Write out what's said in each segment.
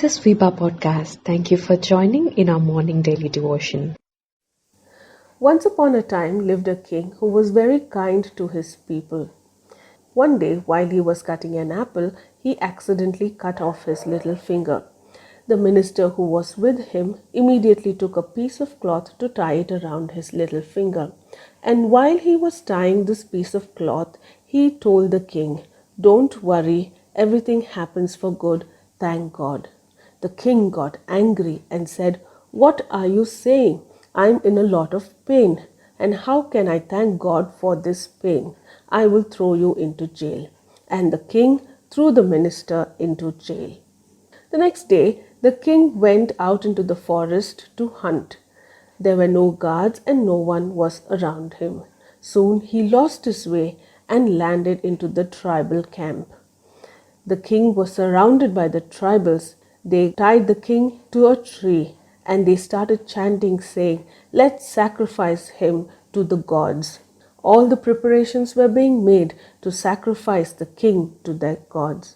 This is Vipa Podcast. Thank you for joining in our morning daily devotion. Once upon a time lived a king who was very kind to his people. One day, while he was cutting an apple, he accidentally cut off his little finger. The minister who was with him immediately took a piece of cloth to tie it around his little finger. And while he was tying this piece of cloth, he told the king, "Don't worry, everything happens for good, thank God." The king got angry and said, "What are you saying? I'm in a lot of pain. And how can I thank God for this pain? I will throw you into jail." And the king threw the minister into jail. The next day, the king went out into the forest to hunt. There were no guards and no one was around him. Soon he lost his way and landed into the tribal camp. The king was surrounded by the tribals. They tied the king to a tree and they started chanting, saying, "Let's sacrifice him to the gods." All the preparations were being made to sacrifice the king to their gods.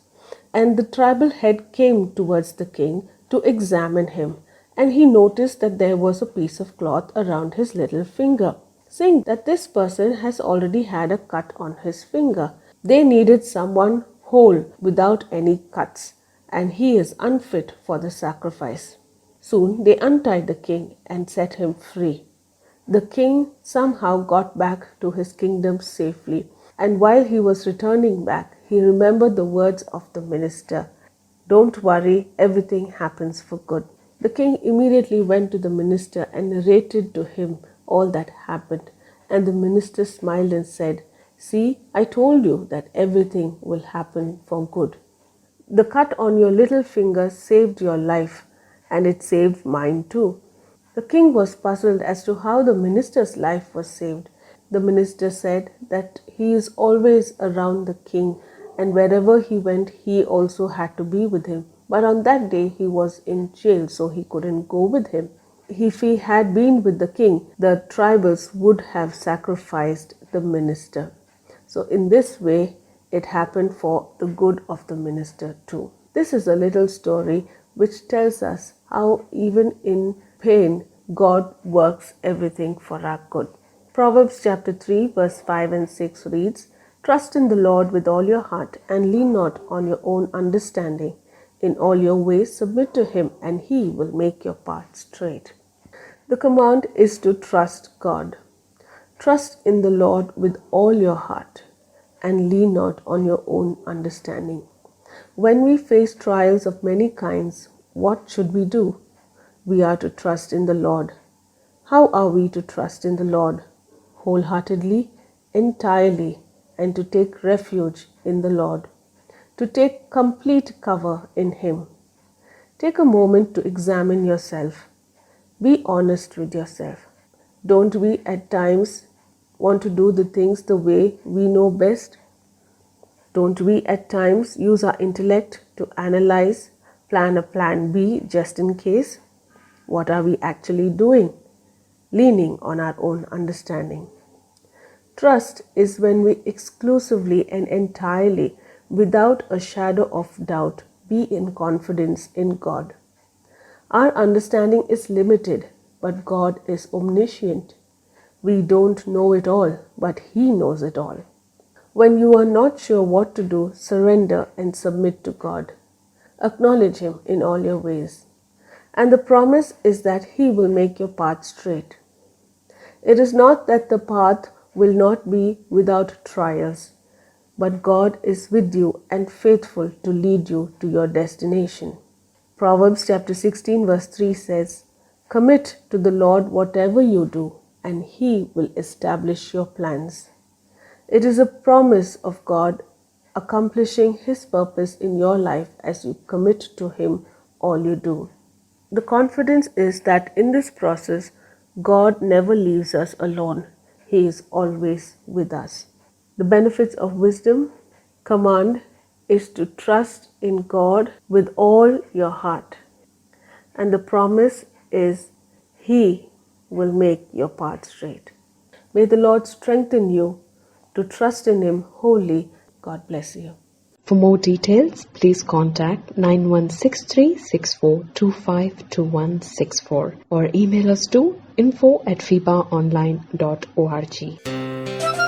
And the tribal head came towards the king to examine him, and he noticed that there was a piece of cloth around his little finger, saying that this person has already had a cut on his finger. They needed someone whole without any cuts, and he is unfit for the sacrifice. Soon they untied the king and set him free. The king somehow got back to his kingdom safely, and while he was returning back, he remembered the words of the minister, "Don't worry, everything happens for good." The king immediately went to the minister and narrated to him all that happened, and the minister smiled and said, "See, I told you that everything will happen for good. The cut on your little finger saved your life, and it saved mine too." The king was puzzled as to how the minister's life was saved. The minister said that he is always around the king, and wherever he went, he also had to be with him. But on that day, he was in jail, so he couldn't go with him. If he had been with the king, the tribals would have sacrificed the minister. So in this way, it happened for the good of the minister too. This is a little story which tells us how even in pain, God works everything for our good. Proverbs chapter 3 verse 5 and 6 reads, "Trust in the Lord with all your heart and lean not on your own understanding. In all your ways submit to him and he will make your path straight." The command is to trust God. Trust in the Lord with all your heart and lean not on your own understanding. When we face trials of many kinds, what should we do? We are to trust in the Lord. How are we to trust in the Lord? Wholeheartedly, entirely, and to take refuge in the Lord. To take complete cover in Him. Take a moment to examine yourself. Be honest with yourself. Don't we at times want to do the things the way we know best? Don't we at times use our intellect to analyze, plan a plan B just in case? What are we actually doing? Leaning on our own understanding. Trust is when we exclusively and entirely, without a shadow of doubt, be in confidence in God. Our understanding is limited, but God is omniscient. We don't know it all, but He knows it all. When you are not sure what to do, surrender and submit to God. Acknowledge Him in all your ways. And the promise is that He will make your path straight. It is not that the path will not be without trials, but God is with you and faithful to lead you to your destination. Proverbs chapter 16 verse 3 says, "Commit to the Lord whatever you do, and He will establish your plans." It is a promise of God accomplishing His purpose in your life as you commit to Him all you do. The confidence is that in this process, God never leaves us alone. He is always with us. The benefits of wisdom command is to trust in God with all your heart. And the promise is He will make your path straight. May the Lord strengthen you to trust in Him wholly. God bless you. For more details, please contact 916364252164 or email us to info@fibaonline.org.